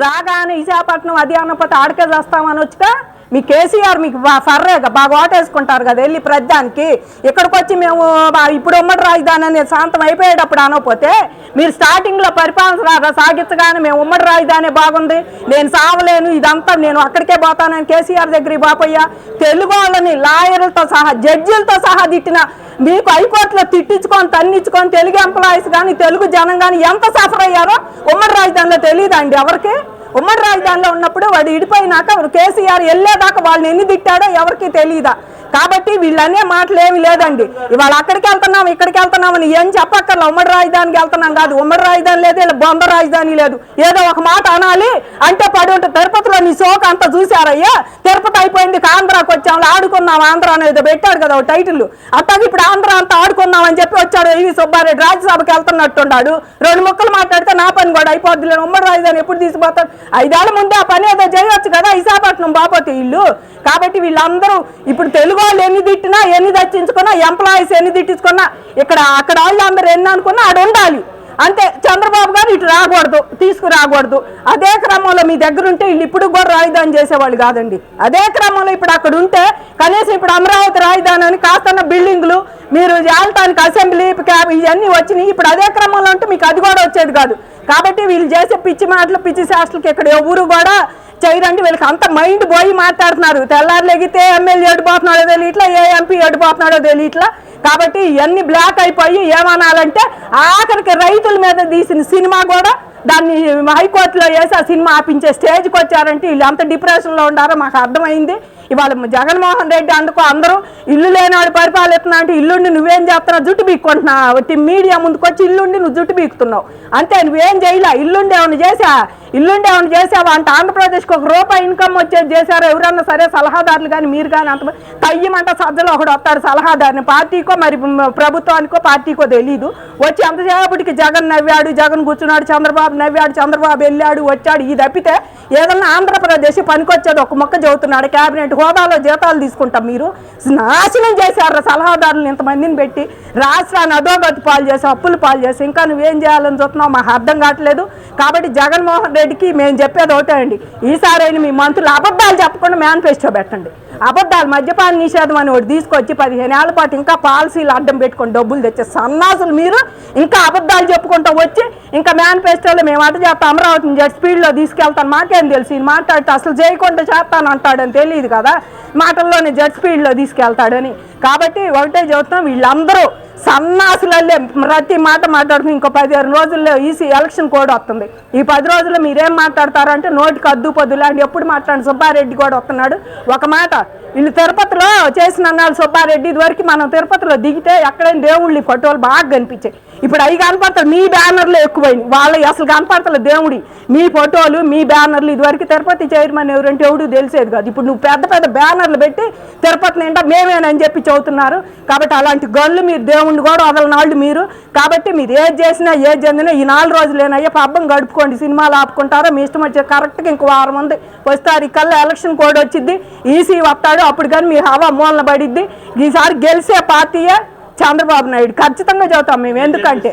రాగానే విశాఖపట్నం అది అన్నపోతే ఆడకే చేస్తామని వచ్చుగా మీ కేసీఆర్ మీకు ఫర్రేగా బాగా ఓటేసుకుంటారు కదా వెళ్ళి ప్రజానికి. ఇక్కడికి వచ్చి మేము ఇప్పుడు ఉమ్మడి రాజధాని అనేది శాంతం అయిపోయేటప్పుడు అనకపోతే మీరు స్టార్టింగ్లో పరిపాలన సాగించగానే మేము ఉమ్మడి రాజధాని బాగుంది, నేను సావలేను, ఇదంతా నేను అక్కడికే పోతానని కేసీఆర్ దగ్గరికి బాపయ్యా. తెలుగు వాళ్ళని లాయర్లతో సహా జడ్జిలతో సహా తిట్టిన మీకు హైకోర్టులో తిట్టించుకొని తన్నించుకొని తెలుగు ఎంప్లాయీస్ కానీ తెలుగు జనం కానీ ఎంత సఫర్ అయ్యారో ఉమ్మడి రాజధానిలో తెలియదండి ఎవరికి. ఉమ్మడి రాజధానిలో ఉన్నప్పుడు వాడు ఇడిపోయినాక కేసీఆర్ వెళ్ళేదాకా వాళ్ళని ఎన్ని తిట్టాడో ఎవరికి తెలియదా. కాబట్టి వీళ్ళనే మాటలు ఏమి లేదండి. ఇవాళ అక్కడికి వెళ్తున్నాం ఇక్కడికి వెళ్తున్నామని ఏం చెప్పక్కర్లా. ఉమ్మడి రాజధానికి వెళ్తున్నాం కాదు, ఉమ్మడి రాజధాని లేదు, ఇలా బొంద రాజధాని లేదు. ఏదో ఒక మాట అనాలి అంటే పడి ఉంటుంది. తిరుపతిలో నీ శోక అంతా చూసారయ్యా, తిరుపతి అయిపోయింది ఆంధ్రాకి వచ్చాము ఆడుకున్నాం ఆంధ్ర అనేది పెట్టాడు కదా టైటిల్. అట్లాగే ఇప్పుడు ఆంధ్ర అంతా ఆడుకున్నాం అని చెప్పి వచ్చాడు ఈవి సుబ్బారెడ్డి, రాజ్యసభకి వెళ్తున్నట్టున్నాడు. 2 ముక్కలు మాట్లాడితే నా పని కూడా అయిపోద్ది. ఉమ్మడి రాజధాని ఎప్పుడు తీసుకుపోతాడు? 5 ఏళ్ల ముందే ఆ పని ఏదో చేయవచ్చు కదా విశాఖపట్నం బాపోతే ఇల్లు. కాబట్టి వీళ్ళందరూ ఇప్పుడు తెలుగు వాళ్ళు ఎన్ని తిట్టినా ఎన్ని దచ్చించుకున్నా ఎంప్లాయీస్ ఎన్ని తిట్టించుకున్నా అక్కడ వాళ్ళు అందరూ ఎన్ని అనుకున్నా ఆడ ఉండాలి అంతే. చంద్రబాబు గారు ఇటు రాకూడదు, తీసుకురాకూడదు. అదే క్రమంలో మీ దగ్గర ఉంటే వీళ్ళు ఇప్పుడు కూడా రాజధాని చేసేవాళ్ళు కాదండి. అదే క్రమంలో ఇప్పుడు అక్కడ ఉంటే కనీసం ఇప్పుడు అమరావతి రాజధాని అని కాస్తన్న బిల్డింగ్లు మీరు ఏళ్ళటానికి అసెంబ్లీ క్యాబ్ ఇవన్నీ వచ్చినాయి. ఇప్పుడు అదే క్రమంలో ఉంటే మీకు అది కూడా వచ్చేది కాదు. కాబట్టి వీళ్ళు చేసే పిచ్చి మాటలు పిచ్చి శాస్త్రకి ఇక్కడ ఎవరు కూడా చేయరండి. వీళ్ళకి అంత మైండ్ పోయి మాట్లాడుతున్నారు. తెల్లారు లెగితే ఎమ్మెల్యే ఎడిపోతున్నాడో తెలియట్లా, ఏ ఎంపీ ఎడిపోతున్నాడో తెలియట్లా. కాబట్టి ఇవన్నీ బ్లాక్ అయిపోయి ఏమనాలంటే ఆఖరికి రైతుల మీద తీసిన సినిమా కూడా దాన్ని హైకోర్టులో వేసి ఆ సినిమా ఆపించే స్టేజ్కి వచ్చారంటే వీళ్ళు ఎంత డిప్రెషన్లో ఉండారో మాకు అర్థమైంది. ఇవాళ జగన్మోహన్ రెడ్డి అందుకో అందరూ ఇల్లు లేనివాడు పరిపాలిస్తున్నా అంటే ఇల్లుండి నువ్వేం చేస్తున్నావు, జుట్టు బీక్కుంటున్నావు. మీడియా ముందుకు వచ్చి ఇల్లుండి నువ్వు జుట్టు బీకుతున్నావు అంతే, నువ్వేం చేయలే. ఇల్లుండి ఏమైనా చేసావా అంటే ఆంధ్రప్రదేశ్కి ₹1 ఇన్కమ్ వచ్చేది చేశారు ఎవరన్నా సరే సలహాదారులు కానీ మీరు కానీ. అంత తయ్యమంట సజ్జలో ఒకడు వస్తాడు సలహాదారుని, పార్టీకో మరి ప్రభుత్వానికో పార్టీకో తెలీదు. వచ్చి అంతసేపటికి జగన్ నవ్వాడు, జగన్ కూర్చున్నాడు, చంద్రబాబు నవ్వాడు, చంద్రబాబు వెళ్ళాడు వచ్చాడు. ఇది తప్పితే ఏదన్నా ఆంధ్రప్రదేశ్ పనికొచ్చేది ఒక మొక్క చెబుతున్నాడు. క్యాబినెట్ హోదాలో జీతాలు తీసుకుంటాం. మీరు నాశనం చేశారు సలహాదారులను ఇంతమందిని పెట్టి, రాష్ట్రాన్ని అధోగతి పాలు చేసి అప్పులు పాలు చేసి ఇంకా నువ్వేం చేయాలని చూస్తున్నావు మాకు అర్థం కావట్లేదు. కాబట్టి జగన్మోహన్ రెడ్డికి మేము చెప్పేది ఒకటే అండి, ఈసారైనా మీ మంత్రులు అబద్ధాలు చెప్పకుండా మేనిఫెస్టో పెట్టండి. అబద్ధాలు మద్యపాన నిషేధం అని ఒకటి తీసుకొచ్చి 15 ఏళ్ల పాటు ఇంకా పాలసీలు అడ్డం పెట్టుకొని డబ్బులు తెచ్చే సన్నాసులు మీరు ఇంకా అబద్ధాలు చెప్పుకుంటూ వచ్చి ఇంకా మేనిఫెస్టోలో మేము అటు చేస్తాం అమరావతిని జెట్ స్పీడ్లో తీసుకెళ్తాను. మాకేం తెలుసు ఈయన మాట్లాడితే అసలు చేయకుండా చేస్తాను అంటాడని తెలియదు కదా, మాటల్లోనే జెట్ స్పీడ్లో తీసుకెళ్తాడని. కాబట్టి ఒకటే చెబుతున్నాం, వీళ్ళందరూ సన్నాసులల్లే ప్రతి మాట మాట్లాడుకుని ఇంకో 15 రోజుల్లో ఈసీ ఎలక్షన్ కోడ్ వస్తుంది. ఈ 10 రోజుల్లో మీరేం మాట్లాడతారంటే నోటికి అద్దు పొద్దు లాంటి ఎప్పుడు మాట్లాడి సుబ్బారెడ్డి కూడా వస్తున్నాడు. ఒక మాట వీళ్ళు తిరుపతిలో చేసిన అన్నాడు సుబ్బారెడ్డి, ఇదివరకు మనం తిరుపతిలో దిగితే ఎక్కడైనా దేవుళ్ళి ఫోటోలు బాగా కనిపించాయి. ఇప్పుడు అవి కనపడతాయి, మీ బ్యానర్లు ఎక్కువైంది, వాళ్ళవి అసలు కనపడతలే దేవుడి మీ ఫోటోలు మీ బ్యానర్లు. ఇదివరకు తిరుపతి చైర్మన్ ఎవరంటే ఎవడు తెలిసేది కాదు. ఇప్పుడు నువ్వు పెద్ద పెద్ద బ్యానర్లు పెట్టి తిరుపతి నిండా మేమేనని చెప్పి చెబుతున్నారు. కాబట్టి అలాంటి గన్లు మీరు దేవుణ్ణి కూడా వదలనాళ్ళు మీరు. కాబట్టి మీరు ఏది చేసినా ఏది చెందినా ఈ 4 రోజులేనయ్యా పబ్బం గడుపుకోండి, సినిమాలు ఆపుకుంటారో మీ ఇష్టం వచ్చే. కరెక్ట్గా ఇంకో 6 మంది వస్తారు, కల్లా ఎలక్షన్ కోడ్ వచ్చింది, ఈసీ వస్తాడు, అప్పుడు కానీ మీ హవా మూలన పడిద్ది. ఈసారి గెలిచే పార్టీయే చంద్రబాబు నాయుడు ఖచ్చితంగా చెబుతాం మేము. ఎందుకంటే